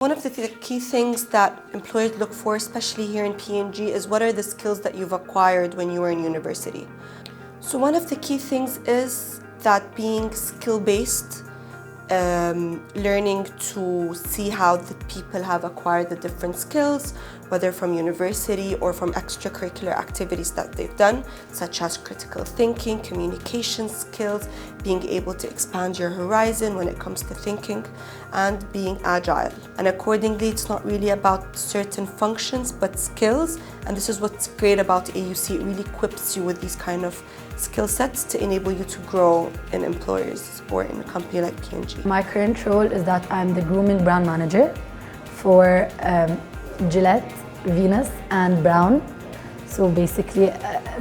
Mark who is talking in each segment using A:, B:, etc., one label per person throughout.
A: One of the key things that employers look for, especially here in PNG, is what are the skills that you've acquired when you were in university. So one of the key things is that being skill-based, learning to see how the people have acquired the different skills, whether from university or from extracurricular activities that they've done, such as critical thinking, communication skills, being able to expand your horizon when it comes to thinking, and being agile. And accordingly, it's not really about certain functions, but skills. And this is what's great about AUC. It really equips you with these kind of skill sets to enable you to grow in employers or in a company like PNG.
B: My current role is that I'm the grooming brand manager for Gillette, Venus and Brown. So basically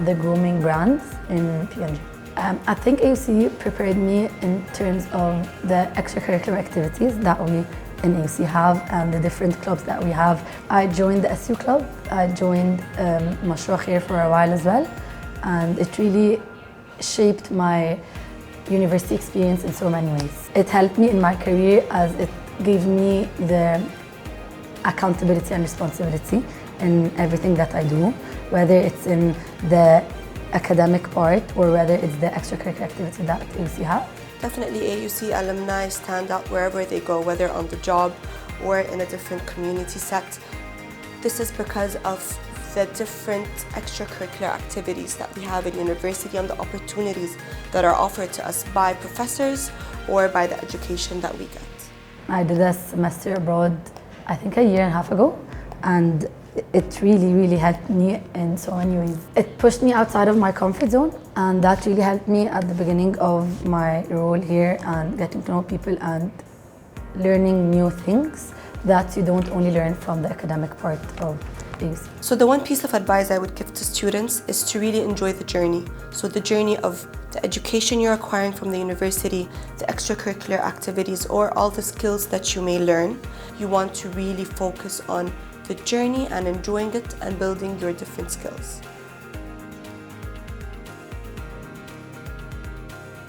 B: the grooming brands in PNG. I think AUC prepared me in terms of the extracurricular activities that we in AUC have and the different clubs that we have. I joined the SU club, I joined Mosheera El Zawahry for a while as well, and it really shaped my university experience in so many ways. It helped me in my career as it gave me the accountability and responsibility in everything that I do, whether it's in the academic part or whether it's the extracurricular activity that AUC have.
A: Definitely AUC alumni stand out wherever they go, whether on the job or in a different community set. This is because of the different extracurricular activities that we have in university and the opportunities that are offered to us by professors or by the education that we get.
B: I did a semester abroad, I think a year and a half ago, and it really helped me in so many ways. It pushed me outside of my comfort zone, and that really helped me at the beginning of my role here and getting to know people and learning new things that you don't only learn from the academic part of things.
A: So the one piece of advice I would give to students is to really enjoy the journey. So the journey of the education you're acquiring from the university, the extracurricular activities, or all the skills that you may learn. You want to really focus on the journey and enjoying it and building your different skills.